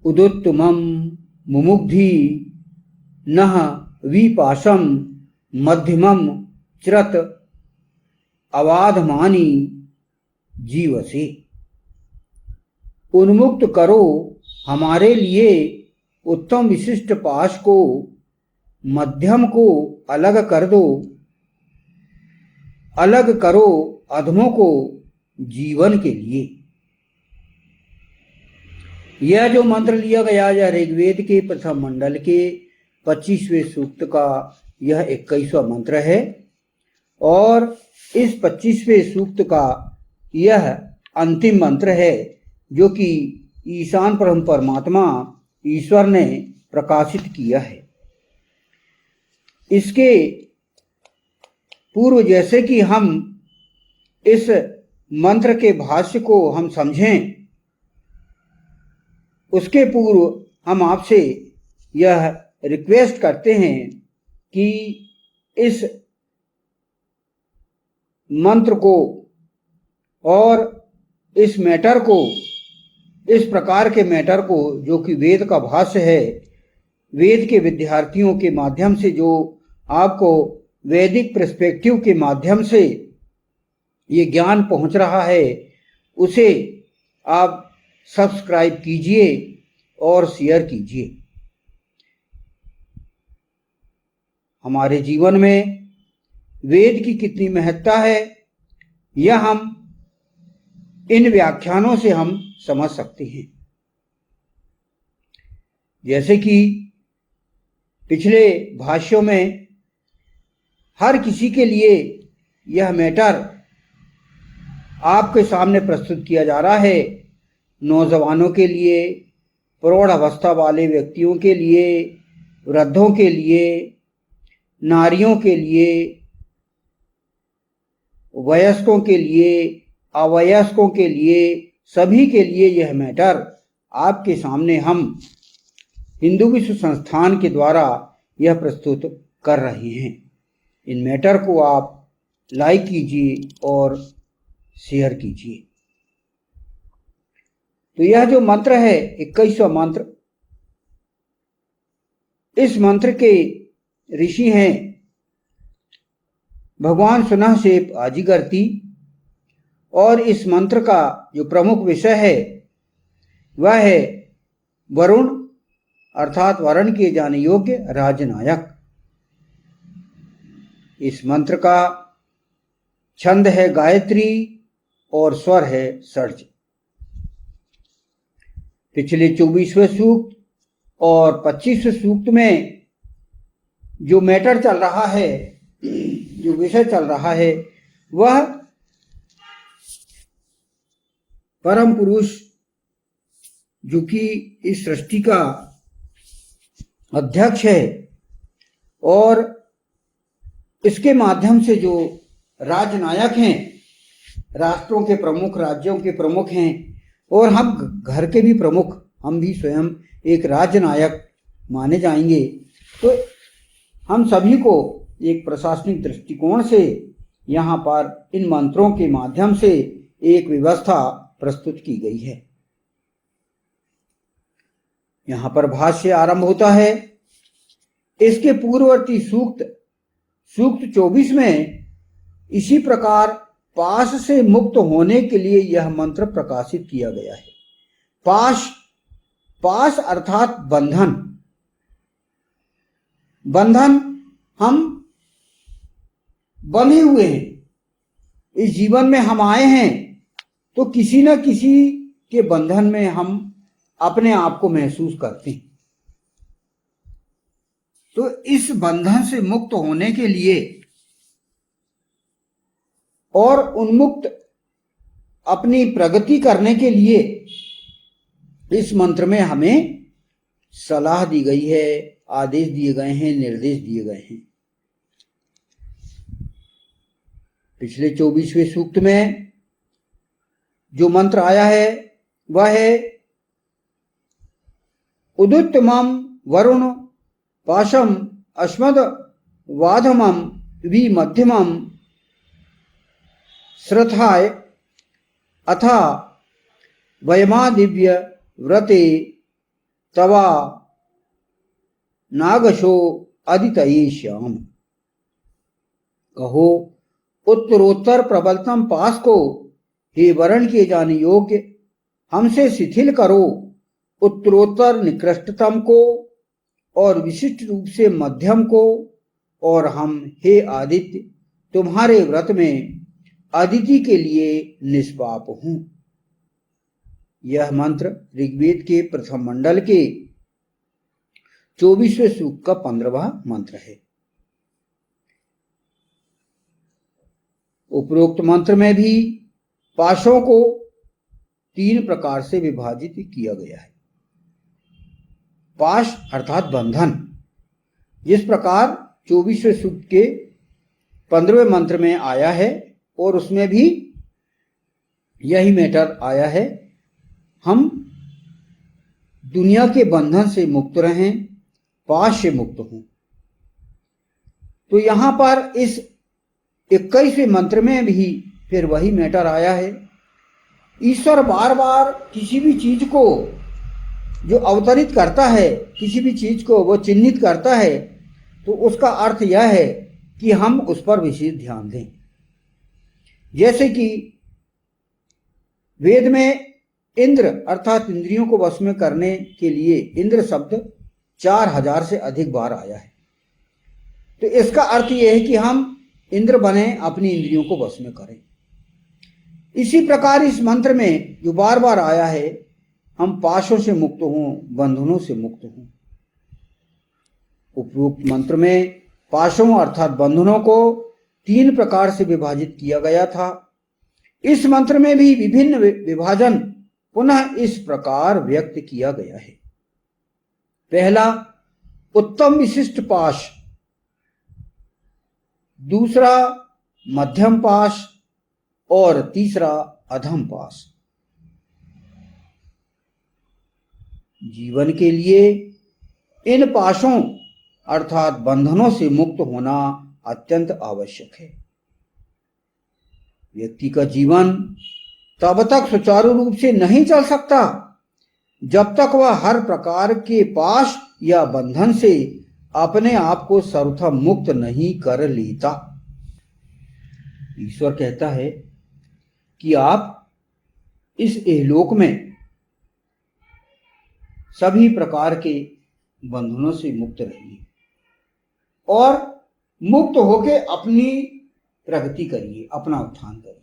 उदुत्तमं मुमुग्धि नः विपाशम मध्यमम चिरत अवाधमानी जीवसे। उन्मुक्त करो हमारे लिए उत्तम विशिष्ट पाश को, मध्यम को अलग कर दो, अलग करो अधमों को जीवन के लिए। यह जो मंत्र लिया गया यह ऋग्वेद के प्रथम मंडल के 25वें सूक्त का यह 21वां मंत्र है और इस 25वें सूक्त का यह अंतिम मंत्र है जो कि ईशान परम परमात्मा ईश्वर ने प्रकाशित किया है। इसके पूर्व जैसे कि हम इस मंत्र के भाष्य को हम समझें, उसके पूर्व हम आपसे यह रिक्वेस्ट करते हैं कि इस मंत्र को और इस मैटर को, इस प्रकार के मैटर को जो कि वेद का भाष्य है, वेद के विद्यार्थियों के माध्यम से जो आपको वैदिक पर्सपेक्टिव के माध्यम से ये ज्ञान पहुंच रहा है, उसे आप सब्सक्राइब कीजिए और शेयर कीजिए। हमारे जीवन में वेद की कितनी महत्ता है यह हम इन व्याख्यानों से हम समझ सकते हैं। जैसे कि पिछले भाष्यों में हर किसी के लिए यह मैटर आपके सामने प्रस्तुत किया जा रहा है। नौजवानों के लिए, प्रौढ़ अवस्था वाले व्यक्तियों के लिए, वृद्धों के लिए, नारियों के लिए, वयस्कों के लिए, अवयस्कों के लिए, सभी के लिए यह मैटर आपके सामने हम हिंदू विश्व संस्थान के द्वारा यह प्रस्तुत कर रहे हैं। इन मैटर को आप लाइक कीजिए और शेयर कीजिए। तो यह जो मंत्र है 21वां मंत्र, इस मंत्र के ऋषि हैं भगवान सुनहसेप आजिगर्ती और इस मंत्र का जो प्रमुख विषय है वह है वरुण अर्थात वर्ण किए जाने योग्य राजनायक। इस मंत्र का छंद है गायत्री और स्वर है षड्ज। पिछले 24वें सूक्त और 25वें सूक्त में जो मैटर चल रहा है, जो विषय चल रहा है, वह परम पुरुष जो कि इस सृष्टि का अध्यक्ष है और इसके माध्यम से जो राजनायक हैं, राष्ट्रों के प्रमुख, राज्यों के प्रमुख हैं और हम घर के भी प्रमुख, हम भी स्वयं एक राजनायक माने जाएंगे। तो हम सभी को एक प्रशासनिक दृष्टिकोण से यहाँ पर इन मंत्रों के माध्यम से एक व्यवस्था प्रस्तुत की गई है। यहाँ पर भाष्य आरंभ होता है। इसके पूर्ववर्ती सूक्त 24 में इसी प्रकार पाश से मुक्त होने के लिए यह मंत्र प्रकाशित किया गया है। पाश, पाश अर्थात बंधन। बंधन, हम बंधे हुए हैं, इस जीवन में हम आए हैं तो किसी न किसी के बंधन में हम अपने आप को महसूस करते हैं। तो इस बंधन से मुक्त होने के लिए और उन्मुक्त अपनी प्रगति करने के लिए इस मंत्र में हमें सलाह दी गई है, आदेश दिए गए हैं, निर्देश दिए गए हैं। पिछले 24वें सूक्त में जो मंत्र आया है वह है उदुत्तमम वरुण पाशम अश्मद वाधमम वि मध्यमम श्रथाय अथा वयमा दिव्य व्रते तवा नागशो अदितये श्याम। कहो उत्तरोत्तर प्रबलतम पास को हे वरण किए जाने योग्य हमसे शिथिल करो, उत्तरोत्तर निकृष्टतम को और विशिष्ट रूप से मध्यम को, और हम हे आदित्य तुम्हारे व्रत में अदिति के लिए निष्पाप हूं। यह मंत्र ऋग्वेद के प्रथम मंडल के 24वें सूक्त का 15वां मंत्र है। उपरोक्त मंत्र में भी पाशों को 3 प्रकार से विभाजित किया गया है। पाश अर्थात बंधन, जिस प्रकार 24वें सूक्त के 15वें मंत्र में आया है, और उसमें भी यही मैटर आया है, हम दुनिया के बंधन से मुक्त रहें, पाश से मुक्त हों। तो यहां पर इस 21वें मंत्र में भी फिर वही मैटर आया है। ईश्वर बार बार किसी भी चीज को जो अवतरित करता है, किसी भी चीज को वो चिन्हित करता है, तो उसका अर्थ यह है कि हम उस पर विशेष ध्यान दें। जैसे कि वेद में इंद्र अर्थात इंद्रियों को वश में करने के लिए इंद्र शब्द 4000 से अधिक बार आया है। तो इसका अर्थ यह है कि हम इंद्र बने, अपनी इंद्रियों को वश में करें। इसी प्रकार इस मंत्र में जो बार बार आया है, हम पाशों से मुक्त हों, बंधनों से मुक्त हों। उपरोक्त मंत्र में पाशों अर्थात बंधनों को 3 प्रकार से विभाजित किया गया था। इस मंत्र में भी विभिन्न विभाजन पुनः इस प्रकार व्यक्त किया गया है। पहला उत्तम विशिष्ट पाश, दूसरा मध्यम पाश और तीसरा अधम पाश। जीवन के लिए इन पाशों अर्थात बंधनों से मुक्त होना अत्यंत आवश्यक है। व्यक्ति का जीवन तब तक सुचारू रूप से नहीं चल सकता जब तक वह हर प्रकार के पाश या बंधन से अपने आप को सर्वथा मुक्त नहीं कर लेता। ईश्वर कहता है कि आप इस इहलोक में सभी प्रकार के बंधनों से मुक्त रहिए और मुक्त होके अपनी प्रगति करिए, अपना उत्थान करिए।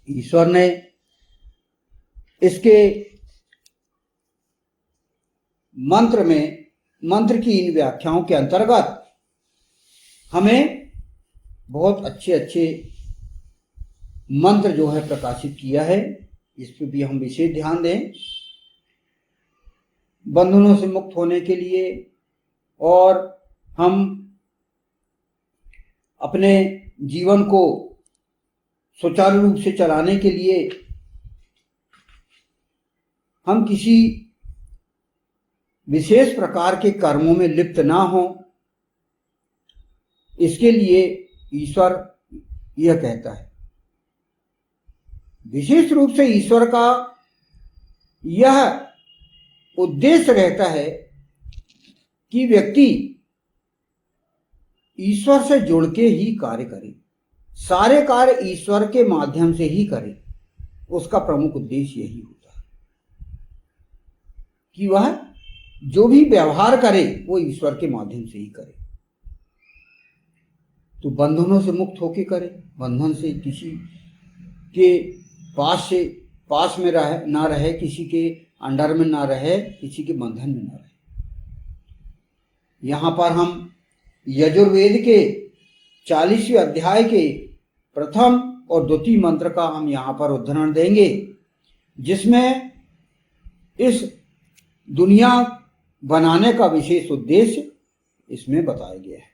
ईश्वर ने इसके मंत्र की इन व्याख्याओं के अंतर्गत हमें बहुत अच्छे अच्छे मंत्र जो है प्रकाशित किया है। इस पर भी हम विशेष ध्यान दें बंधनों से मुक्त होने के लिए, और हम अपने जीवन को सुचारू रूप से चलाने के लिए हम किसी विशेष प्रकार के कर्मों में लिप्त ना हो। इसके लिए ईश्वर यह कहता है। विशेष रूप से ईश्वर का यह उद्देश्य रहता है कि व्यक्ति ईश्वर से जुड़ के ही कार्य करे, सारे कार्य ईश्वर के माध्यम से ही करे। उसका प्रमुख उद्देश्य यही होता है कि वह जो भी व्यवहार करे वो ईश्वर के माध्यम से ही करे। तो बंधनों से मुक्त होके करे, बंधन से किसी के पास में ना रहे, किसी के अंडर में ना रहे, किसी के बंधन में ना रहे। यहाँ पर हम यजुर्वेद के 40वें अध्याय के प्रथम और द्वितीय मंत्र का हम यहाँ पर उद्धरण देंगे, जिसमें इस दुनिया बनाने का विशेष उद्देश्य इसमें बताया गया है।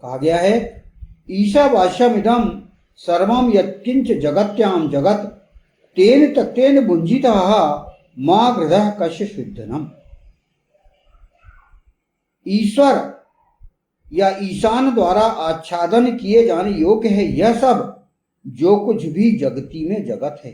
कहा गया है, ईशावास्यमिदं सर्वं यत्किंच जगत्याम जगत तेन तत्तेन भुंजितः मा गृधः कस्य शुद्धनम। ईश्वर या ईशान द्वारा आच्छादन किए जाने योग्य है यह सब जो कुछ भी जगती में जगत है।